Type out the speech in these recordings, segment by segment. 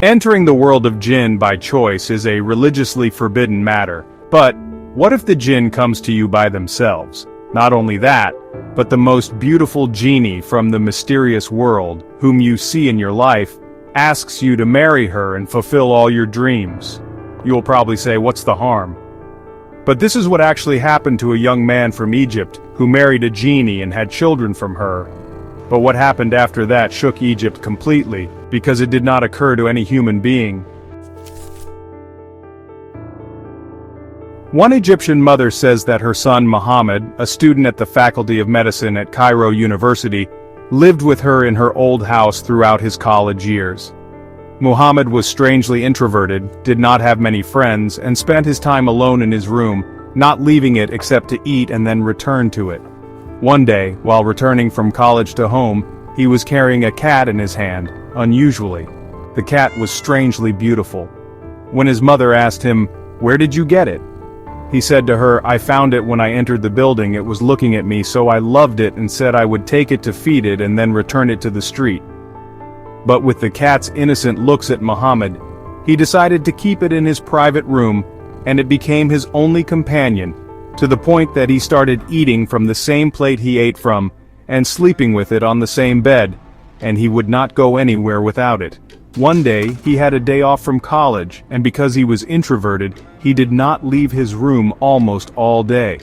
Entering the world of Jinn by choice is a religiously forbidden matter, but what if the Jinn comes to you by themselves? Not only that, but the most beautiful genie from the mysterious world, whom you see in your life, asks you to marry her and fulfill all your dreams. You'll probably say, what's the harm? But this is what actually happened to a young man from Egypt who married a genie and had children from her. But what happened after that shook Egypt completely, because it did not occur to any human being. One Egyptian mother says that her son Muhammad, a student at the Faculty of Medicine at Cairo University, lived with her in her old house throughout his college years. Muhammad was strangely introverted, did not have many friends, and spent his time alone in his room, not leaving it except to eat and then return to it. One day, while returning from college to home, he was carrying a cat in his hand, unusually. The cat was strangely beautiful. When his mother asked him, "Where did you get it?" he said to her, "I found it when I entered the building. It was looking at me, so I loved it and said I would take it to feed it and then return it to the street." But with the cat's innocent looks at Muhammad, he decided to keep it in his private room, and it became his only companion, to the point that he started eating from the same plate he ate from, and sleeping with it on the same bed, and he would not go anywhere without it. One day, he had a day off from college, and because he was introverted, he did not leave his room almost all day.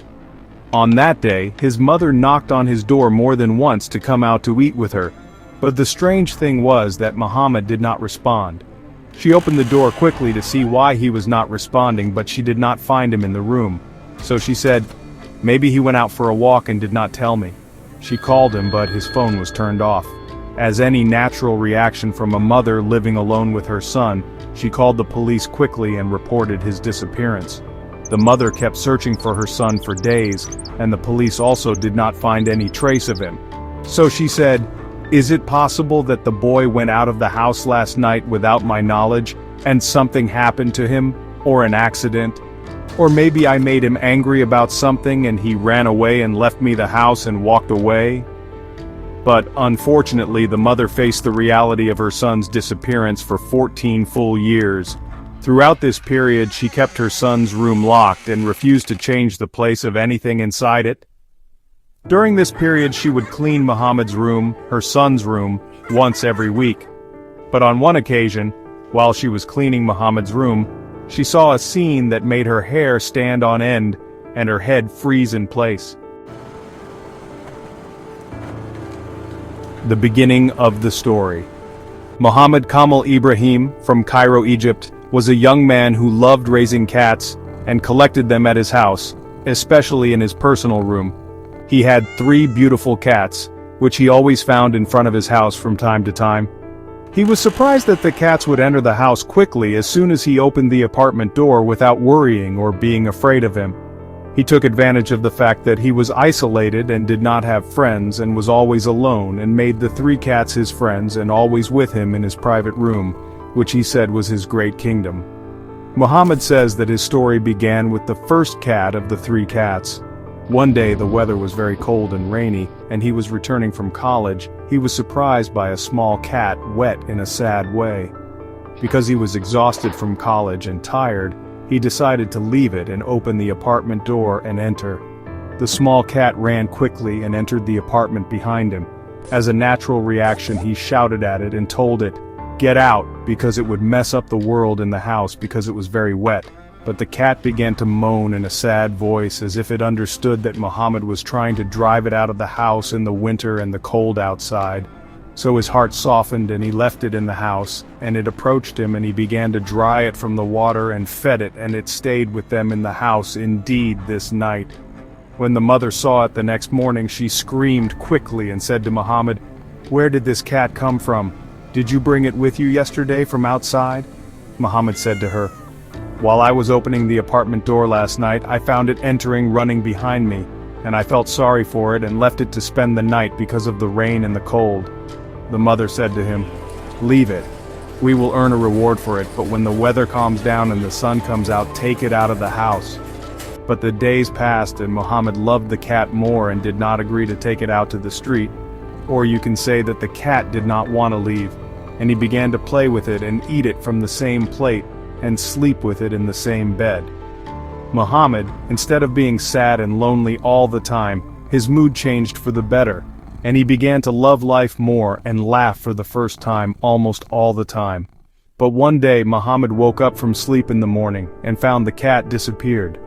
On that day, his mother knocked on his door more than once to come out to eat with her, but the strange thing was that Muhammad did not respond. She opened the door quickly to see why he was not responding, but she did not find him in the room. So she said, "Maybe he went out for a walk and did not tell me." She called him, but his phone was turned off. As any natural reaction from a mother living alone with her son, she called the police quickly and reported his disappearance. The mother kept searching for her son for days, and the police also did not find any trace of him. So she said, "Is it possible that the boy went out of the house last night without my knowledge, and something happened to him, or an accident? Or maybe I made him angry about something and he ran away and left me the house and walked away?" But unfortunately, the mother faced the reality of her son's disappearance for 14 full years. Throughout this period, she kept her son's room locked and refused to change the place of anything inside it. During this period, she would clean Muhammad's room, her son's room, once every week. But on one occasion, while she was cleaning Muhammad's room, she saw a scene that made her hair stand on end and her head freeze in place. The beginning of the story. Muhammad Kamal Ibrahim, from Cairo, Egypt, was a young man who loved raising cats and collected them at his house, especially in his personal room. He had 3 beautiful cats, which he always found in front of his house from time to time. He was surprised that the cats would enter the house quickly as soon as he opened the apartment door without worrying or being afraid of him. He took advantage of the fact that he was isolated and did not have friends and was always alone, and made the 3 cats his friends and always with him in his private room, which he said was his great kingdom. Muhammad says that his story began with the first cat of the 3 cats. One day the weather was very cold and rainy, and he was returning from college. He was surprised by a small cat wet in a sad way. Because he was exhausted from college and tired, he decided to leave it and open the apartment door and enter. The small cat ran quickly and entered the apartment behind him. As a natural reaction, he shouted at it and told it, "Get out," because it would mess up the world in the house because it was very wet. But the cat began to moan in a sad voice as if it understood that Muhammad was trying to drive it out of the house in the winter and the cold outside. So his heart softened and he left it in the house, and it approached him and he began to dry it from the water and fed it, and it stayed with them in the house indeed this night. When the mother saw it the next morning, she screamed quickly and said to Muhammad, "Where did this cat come from? Did you bring it with you yesterday from outside?" Muhammad said to her, "While I was opening the apartment door last night, I found it entering running behind me, and I felt sorry for it and left it to spend the night because of the rain and the cold." The mother said to him, "Leave it. We will earn a reward for it, but when the weather calms down and the sun comes out, take it out of the house." But the days passed and Muhammad loved the cat more and did not agree to take it out to the street. Or you can say that the cat did not want to leave, and he began to play with it and eat it from the same plate and sleep with it in the same bed. Muhammad, instead of being sad and lonely all the time, his mood changed for the better, and he began to love life more and laugh for the first time almost all the time. But one day Muhammad woke up from sleep in the morning and found the cat disappeared.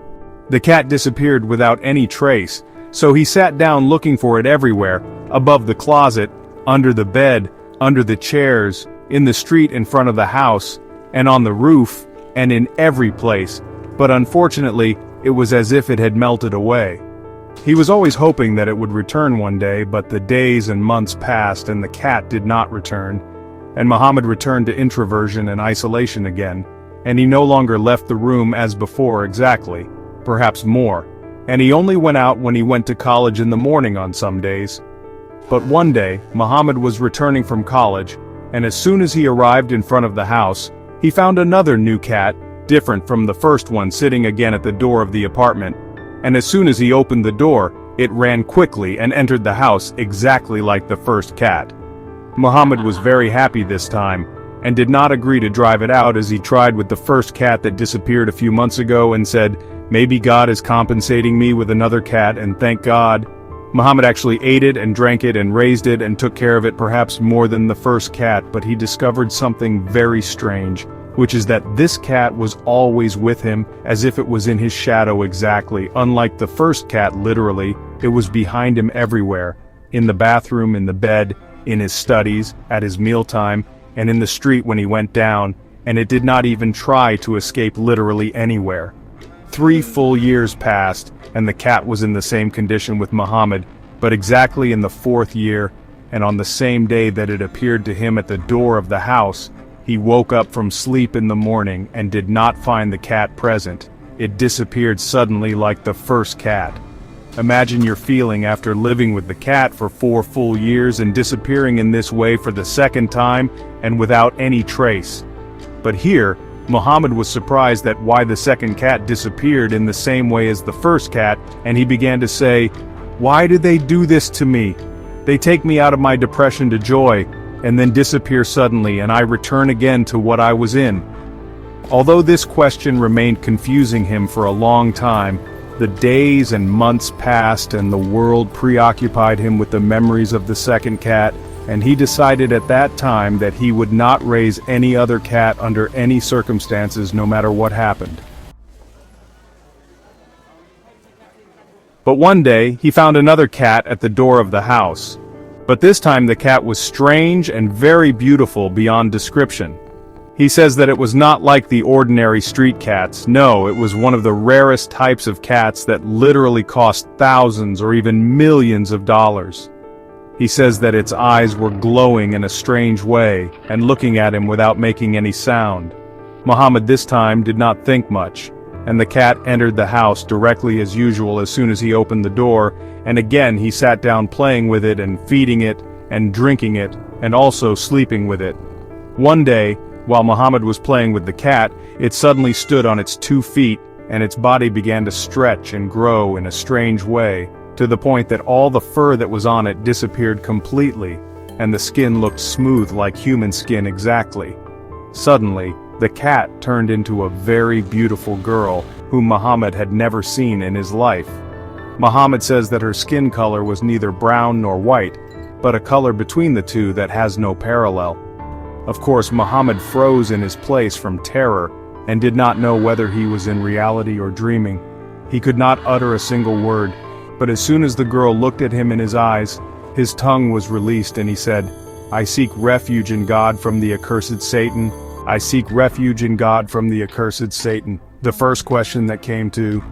The cat disappeared without any trace, so he sat down looking for it everywhere, above the closet, under the bed, under the chairs, in the street in front of the house, and on the roof, and in every place, but unfortunately, it was as if it had melted away. He was always hoping that it would return one day, but the days and months passed and the cat did not return, and Muhammad returned to introversion and isolation again, and he no longer left the room as before exactly, perhaps more, and he only went out when he went to college in the morning on some days. But one day, Muhammad was returning from college, and as soon as he arrived in front of the house, he found another new cat, different from the first one, sitting again at the door of the apartment, and as soon as he opened the door, it ran quickly and entered the house exactly like the first cat. Muhammad was very happy this time, and did not agree to drive it out as he tried with the first cat that disappeared a few months ago and said, "Maybe God is compensating me with another cat, and thank God." Muhammad actually ate it and drank it and raised it and took care of it perhaps more than the first cat, but he discovered something very strange, which is that this cat was always with him, as if it was in his shadow exactly. Unlike the first cat, literally, it was behind him everywhere, in the bathroom, in the bed, in his studies, at his mealtime, and in the street when he went down, and it did not even try to escape literally anywhere. 3 full years passed, and the cat was in the same condition with Muhammad, but exactly in the 4th year, and on the same day that it appeared to him at the door of the house, he woke up from sleep in the morning and did not find the cat present. It disappeared suddenly like the first cat. Imagine your feeling after living with the cat for 4 full years and disappearing in this way for the second time and without any trace. But here, Muhammad was surprised at why the second cat disappeared in the same way as the first cat, and he began to say, "Why do they do this to me? They take me out of my depression to joy, and then disappear suddenly, and I return again to what I was in." Although this question remained confusing him for a long time, the days and months passed and the world preoccupied him with the memories of the second cat, and he decided at that time that he would not raise any other cat under any circumstances, no matter what happened. But one day, he found another cat at the door of the house. But this time the cat was strange and very beautiful beyond description. He says that it was not like the ordinary street cats. No, it was one of the rarest types of cats that literally cost thousands or even millions of dollars. He says that its eyes were glowing in a strange way, and looking at him without making any sound. Muhammad this time did not think much, and the cat entered the house directly as usual as soon as he opened the door, and again he sat down playing with it and feeding it and drinking it, and also sleeping with it. One day, while Muhammad was playing with the cat, it suddenly stood on its 2 feet, and its body began to stretch and grow in a strange way, to the point that all the fur that was on it disappeared completely, and the skin looked smooth like human skin exactly. Suddenly, the cat turned into a very beautiful girl, whom Muhammad had never seen in his life. Muhammad says that her skin color was neither brown nor white, but a color between the two that has no parallel. Of course, Muhammad froze in his place from terror, and did not know whether he was in reality or dreaming. He could not utter a single word, but as soon as the girl looked at him in his eyes, his tongue was released and he said, "I seek refuge in God from the accursed Satan. I seek refuge in God from the accursed Satan." The first question that came to